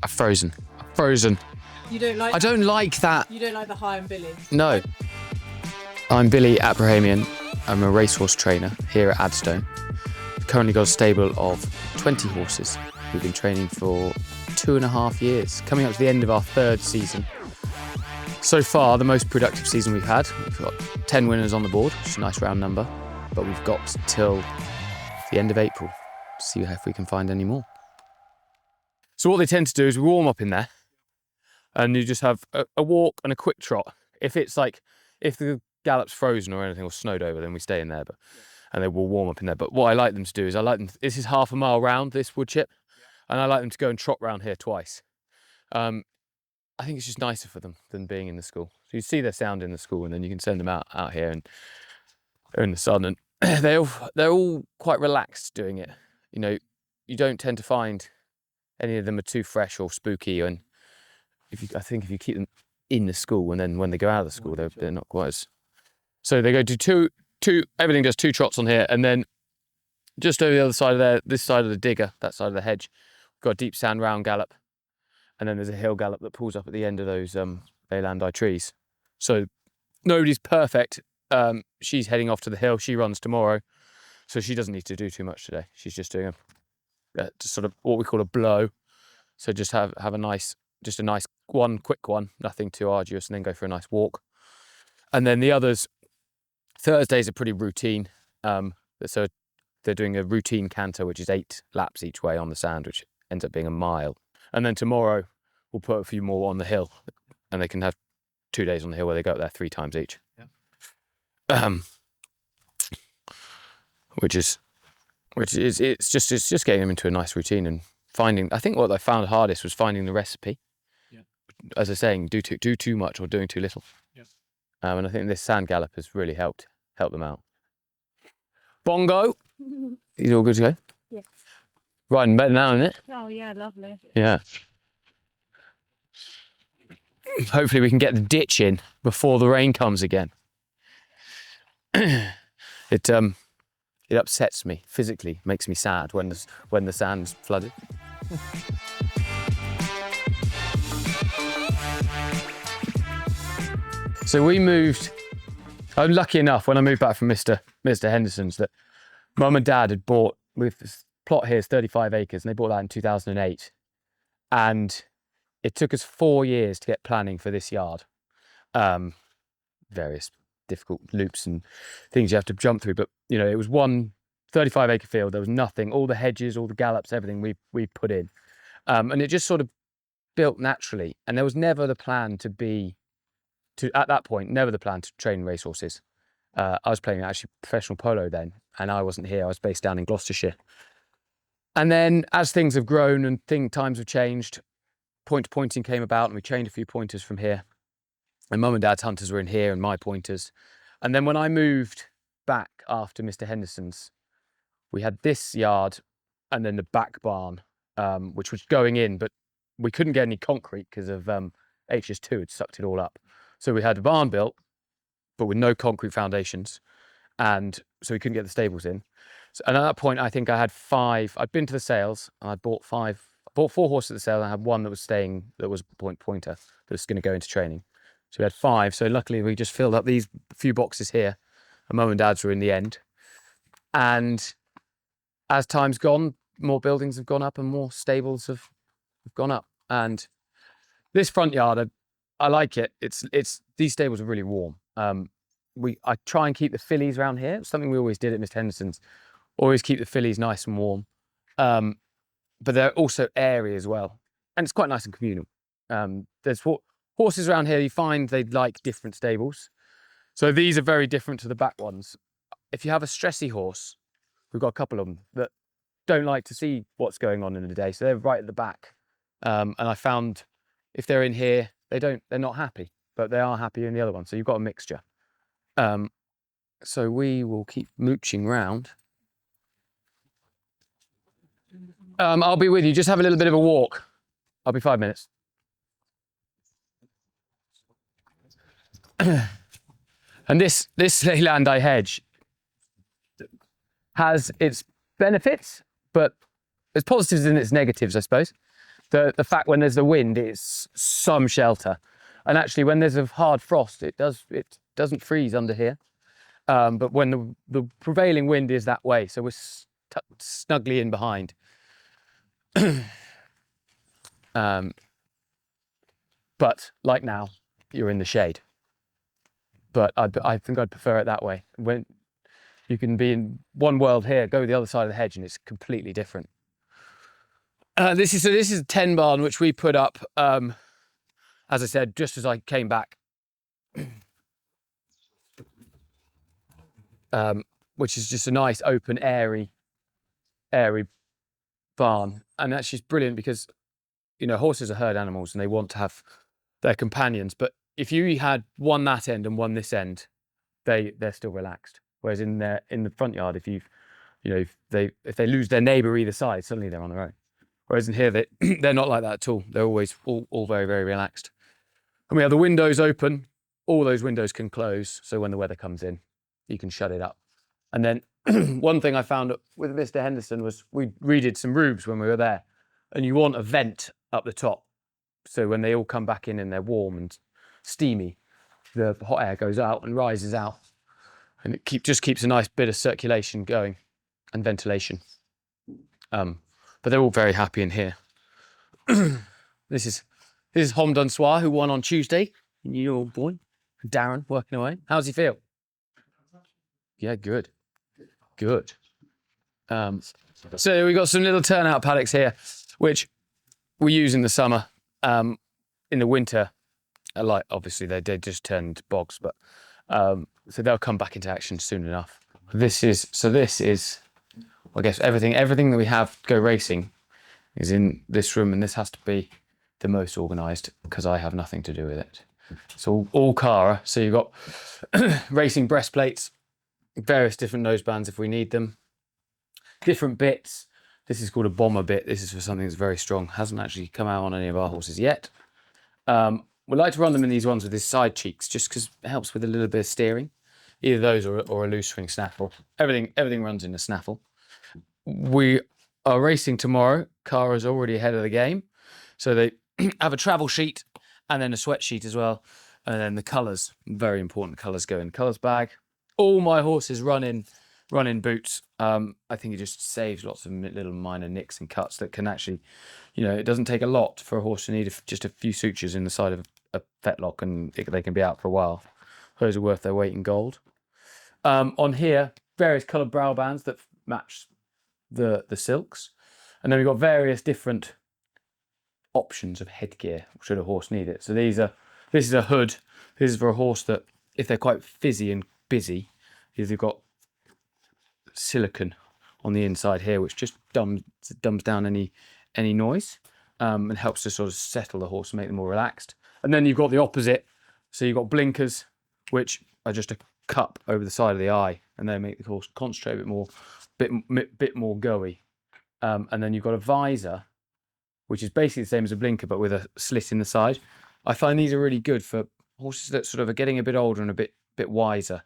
I've frozen. Frozen. You don't like... I don't like that. You don't like the high and Billy? No. I'm Billy Aprahamian. I'm a racehorse trainer here at Adstone. We've currently got a stable of 20 horses. We've been training for 2.5 years, coming up to the end of our 3rd season. So far, the most productive season we've had. We've got 10 winners on the board, which is a nice round number, but we've got till the end of April to see if we can find any more. So what they tend to do is we warm up in there, and you just have a walk and a quick trot. If the Gallop's frozen or anything or snowed over, then we stay in there, and they will warm up in there. But what I like them to do is this is half a mile round, this wood chip, and I like them to go and trot round here twice. I think it's just nicer for them than being in the school. So you see their sound in the school, and then you can send them out here and they're in the sun, and they're all quite relaxed doing it. You know, you don't tend to find any of them are too fresh or spooky, and I think if you keep them in the school, and then when they go out of the school, they're not quite as. So they go to two. Everything does 2 trots on here, and then just over the other side of there, this side of the digger, that side of the hedge, we've got a deep sand round gallop, and then there's a hill gallop that pulls up at the end of those Leylandii trees. So nobody's perfect. She's heading off to the hill. She runs tomorrow, so she doesn't need to do too much today. She's just doing just sort of what we call a blow. So just have a nice one, quick one, nothing too arduous, and then go for a nice walk. And then the others, Thursdays are pretty routine. So they're doing a routine canter, which is 8 laps each way on the sand, which ends up being a mile. And then tomorrow we'll put a few more on the hill, and they can have 2 days on the hill where they go up there 3 times each. Yeah. It's just getting them into a nice routine and finding. I think what I found hardest was finding the recipe. Yeah. As I was saying, do too much or doing too little. Yeah. And I think this sand gallop has really helped them out. Bongo, he's all good to go. Yeah. Riding better now, isn't it? Oh yeah, lovely. Yeah. Hopefully we can get the ditch in before the rain comes again. It upsets me physically, makes me sad when the sand's flooded. So we moved. I'm lucky enough when I moved back from Mr. Henderson's that Mum and Dad had bought, with this plot here is 35 acres, and they bought that in 2008. And it took us 4 years to get planning for this yard. Various difficult loops and things you have to jump through, but you know, it was one 35-acre field. There was nothing, all the hedges, all the gallops, everything we put in, and it just sort of built naturally. And there was never the plan at that point, never the plan to train racehorses. I was playing actually professional polo then, and I wasn't here. I was based down in Gloucestershire. And then as things have grown and times have changed, pointing came about, and we trained a few pointers from here. And Mum and Dad's hunters were in here, and my pointers. And then when I moved back after Mr. Henderson's, we had this yard and then the back barn, which was going in, but we couldn't get any concrete because of HS2 had sucked it all up. So we had a barn built, but with no concrete foundations. And so we couldn't get the stables in. So, and at that point, I think I had 5. I'd been to the sales, and I bought 4 horses at the sale, and I had 1 that was staying, that was a pointer, that was going to go into training. So we had 5. So luckily we just filled up these few boxes here, and Mum and Dad's were in the end. And as time's gone, more buildings have gone up and more stables have gone up. And this front yard, I like it. These stables are really warm. I try and keep the fillies around here. It's something we always did at Mr. Henderson's. Always keep the fillies nice and warm. But they're also airy as well. And it's quite nice and communal. There's horses around here, you find they like different stables. So these are very different to the back ones. If you have a stressy horse, we've got a couple of them that don't like to see what's going on in the day. So they're right at the back. And I found if they're in here, they're not happy, but they are happy in the other one. So you've got a mixture. So we will keep mooching round. I'll be with you. Just have a little bit of a walk. I'll be 5 minutes. And this Leylandii hedge has its benefits, but there's positives and its negatives, I suppose. the fact when there's the wind, it's some shelter. And actually, when there's a hard frost, it doesn't freeze under here. But when the prevailing wind is that way, so we're snugly in behind. But like now, you're in the shade. But I think I'd prefer it that way. When you can be in one world here, go the other side of the hedge, and it's completely different. This is a 10 barn which we put up, as I said, just as I came back, which is just a nice open airy barn, and that's just brilliant because horses are herd animals and they want to have their companions. But if you had one that end and one this end, they're still relaxed. Whereas in the front yard, if they lose their neighbour either side, suddenly they're on their own. Whereas in here, they're not like that at all. They're always all very, very relaxed. And we have the windows open. All those windows can close, so when the weather comes in, you can shut it up. And then one thing I found with Mr. Henderson was we redid some roofs when we were there, and you want a vent up the top. So when they all come back in and they're warm and steamy, the hot air goes out and rises out, and it just keeps a nice bit of circulation going and ventilation. But they're all very happy in here. This is Hom Dunsoir, who won on Tuesday. Your boy, Darren, working away. How's he feel? Yeah, good. So we got some little turnout paddocks here, which we use in the summer. In the winter, obviously they just turned bogs, but so they'll come back into action soon enough. This is, I guess everything that we have to go racing is in this room, and this has to be the most organised because I have nothing to do with it. It's all Cara. So you've got racing breastplates, various different nosebands if we need them, different bits. This is called a bomber bit. This is for something that's very strong. Hasn't actually come out on any of our horses yet. We like to run them in these ones with these side cheeks just because it helps with a little bit of steering. Either those or a loose swing snaffle. Everything runs in a snaffle. We are racing tomorrow. Cara's already ahead of the game. So they have a travel sheet and then a sweat sheet as well. And then the colours, very important colours go in colours bag. All my horses run in boots. I think it just saves lots of little minor nicks and cuts that can actually, it doesn't take a lot for a horse to need just a few sutures in the side of a fetlock, and they can be out for a while. Those are worth their weight in gold. On here, various coloured brow bands that match the silks. And then we've got various different options of headgear should a horse need it. So this is a hood. This is for a horse that, if they're quite fizzy and busy, they've got silicone on the inside here, which just dumbs down any noise, and helps to sort of settle the horse and make them more relaxed. And then you've got the opposite. So you've got blinkers, which are just a cup over the side of the eye, and they make the horse concentrate a bit more goey. And then you've got a visor, which is basically the same as a blinker, but with a slit in the side. I find these are really good for horses that sort of are getting a bit older and a bit wiser,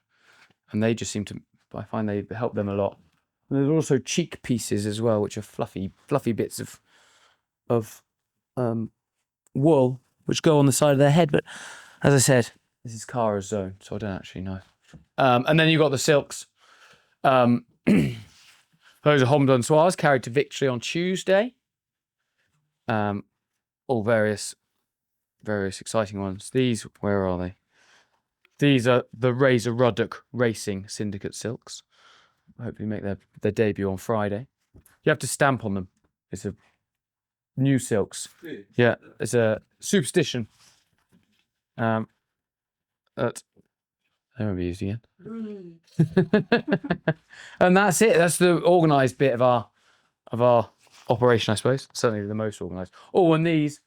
and they just seem to. I find they help them a lot. And there's also cheek pieces as well, which are fluffy bits of wool, which go on the side of their head. But as I said, this is Cara's zone, so I don't actually know. And then you've got the silks. Those are Hom Dunsoirs, carried to victory on Tuesday. All various exciting ones. These, where are they? These are the Razor Ruddock Racing Syndicate silks. Hopefully make their debut on Friday. You have to stamp on them. It's a new silks. Yeah, it's a superstition. That they won't be used again. And that's it. That's the organised bit of our operation, I suppose. Certainly the most organised. Oh, and these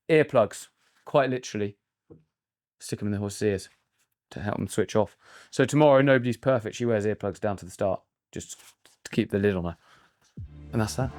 earplugs, quite literally, stick them in the horse's ears to help them switch off. So tomorrow, nobody's perfect. She wears earplugs down to the start, just to keep the lid on her. And that's that.